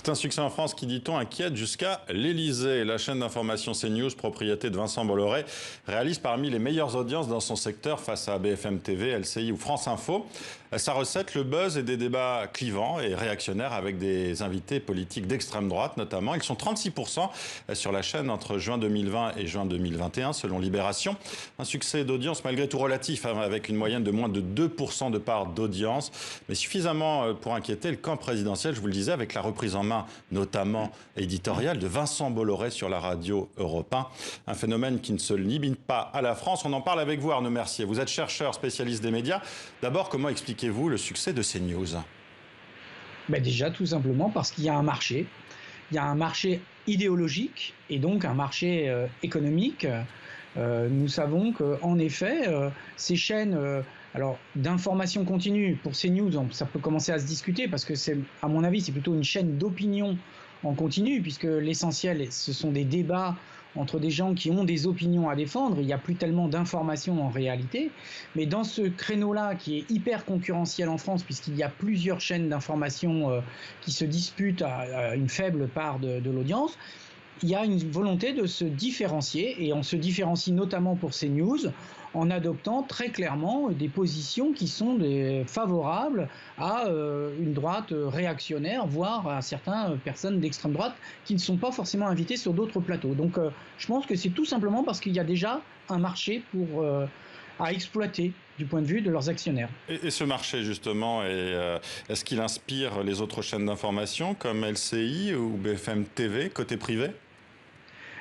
C'est un succès en France qui, dit-on, inquiète jusqu'à l'Élysée. La chaîne d'information CNews, propriété de Vincent Bolloré, réalise parmi les meilleures audiences dans son secteur face à BFM TV, LCI ou France Info. Sa recette, le buzz et des débats clivants et réactionnaires avec des invités politiques d'extrême droite notamment. Ils sont 36% sur la chaîne entre juin 2020 et juin 2021 selon Libération. Un succès d'audience malgré tout relatif avec une moyenne de moins de 2% de part d'audience. Mais suffisamment pour inquiéter le camp présidentiel, je vous le disais, avec la reprise en main notamment éditoriale de Vincent Bolloré sur la radio Europe 1. Un phénomène qui ne se limite pas à la France. On en parle avec vous Arnaud Mercier. Vous êtes chercheur spécialiste des médias. D'abord, comment expliquez-vous le succès de CNews ? Déjà, tout simplement parce qu'il y a un marché. Il y a un marché idéologique et donc un marché économique. Nous savons qu'en effet, ces chaînes d'information continue, pour CNews, ça peut commencer à se discuter parce que à mon avis, c'est plutôt une chaîne d'opinion en continu, puisque l'essentiel, ce sont des débats entre des gens qui ont des opinions à défendre. Il n'y a plus tellement d'informations en réalité. Mais dans ce créneau-là, qui est hyper concurrentiel en France, puisqu'il y a plusieurs chaînes d'information qui se disputent à une faible part de l'audience, il y a une volonté de se différencier, et on se différencie notamment pour CNews en adoptant très clairement des positions qui sont favorables à une droite réactionnaire, voire à certaines personnes d'extrême droite qui ne sont pas forcément invitées sur d'autres plateaux. Donc je pense que c'est tout simplement parce qu'il y a déjà un marché à exploiter du point de vue de leurs actionnaires. Et ce marché, justement, est-ce qu'il inspire les autres chaînes d'information comme LCI ou BFM TV, côté privé ?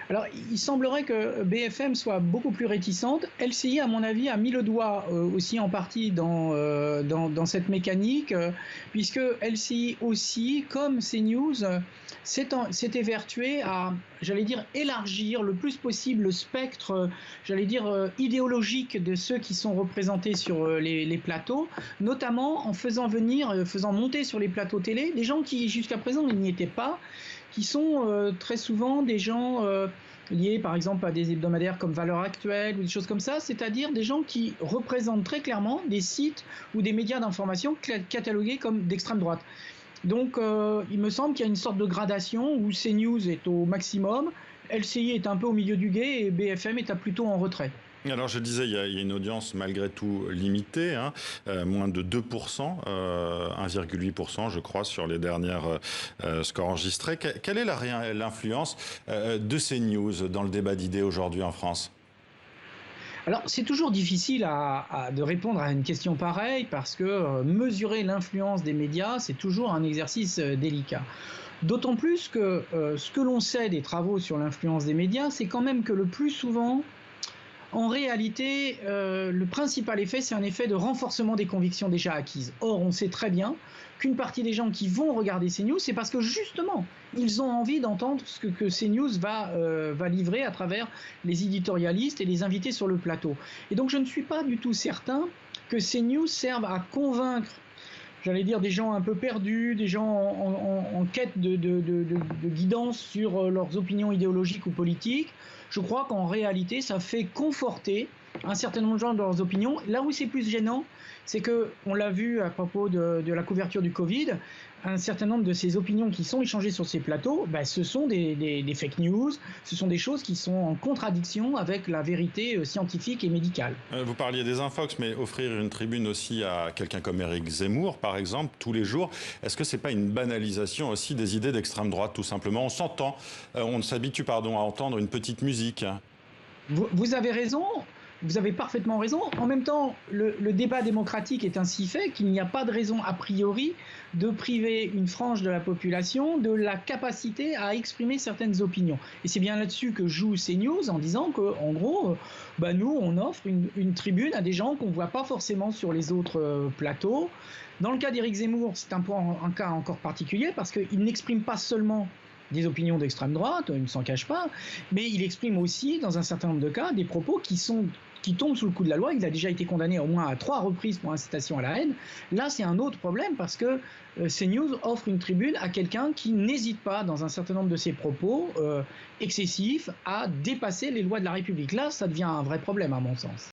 Alors, il semblerait que BFM soit beaucoup plus réticente. LCI, à mon avis, a mis le doigt aussi en partie dans cette mécanique, puisque LCI aussi, comme CNews, s'est évertué à, élargir le plus possible le spectre, idéologique de ceux qui sont représentés sur les plateaux, notamment en faisant monter sur les plateaux télé des gens qui, jusqu'à présent, n'y étaient pas, qui sont très souvent des gens liés par exemple à des hebdomadaires comme Valeurs Actuelles ou des choses comme ça, c'est-à-dire des gens qui représentent très clairement des sites ou des médias d'information catalogués comme d'extrême droite. Donc il me semble qu'il y a une sorte de gradation où CNews est au maximum, LCI est un peu au milieu du gué et BFM est plutôt en retrait. Alors je disais, il y a une audience malgré tout limitée, moins de 2%, 1,8% je crois sur les dernières scores enregistrés. Quelle est l'influence de CNews dans le débat d'idées aujourd'hui en France ? Alors, c'est toujours difficile de répondre à une question pareille parce que mesurer l'influence des médias, c'est toujours un exercice délicat. D'autant plus que ce que l'on sait des travaux sur l'influence des médias, c'est quand même que le plus souvent, en réalité, le principal effet, c'est un effet de renforcement des convictions déjà acquises. Or, on sait très bien qu'une partie des gens qui vont regarder CNews, c'est parce que justement, ils ont envie d'entendre ce que CNews va livrer à travers les éditorialistes et les invités sur le plateau. Et donc, je ne suis pas du tout certain que CNews serve à convaincre des gens un peu perdus, des gens en quête de guidance sur leurs opinions idéologiques ou politiques. Je crois qu'en réalité, ça fait conforter un certain nombre de gens dans leurs opinions. Là où c'est plus gênant, c'est que, on l'a vu à propos de la couverture du Covid, un certain nombre de ces opinions qui sont échangées sur ces plateaux, ce sont des fake news, ce sont des choses qui sont en contradiction avec la vérité scientifique et médicale. Vous parliez des infox, mais offrir une tribune aussi à quelqu'un comme Éric Zemmour, par exemple, tous les jours, est-ce que c'est pas une banalisation aussi des idées d'extrême droite, tout simplement ? On s'habitue à entendre une petite musique. Vous avez raison. Vous avez parfaitement raison. En même temps, le débat démocratique est ainsi fait qu'il n'y a pas de raison a priori de priver une frange de la population de la capacité à exprimer certaines opinions. Et c'est bien là-dessus que joue CNews en disant qu'en gros, nous, on offre une tribune à des gens qu'on ne voit pas forcément sur les autres plateaux. Dans le cas d'Éric Zemmour, c'est un cas encore particulier parce qu'il n'exprime pas seulement des opinions d'extrême droite, il ne s'en cache pas, mais il exprime aussi, dans un certain nombre de cas, des propos qui tombent sous le coup de la loi. Il a déjà été condamné au moins à 3 reprises pour incitation à la haine. Là, c'est un autre problème parce que CNews offre une tribune à quelqu'un qui n'hésite pas, dans un certain nombre de ses propos excessifs, à dépasser les lois de la République. Là, ça devient un vrai problème, à mon sens.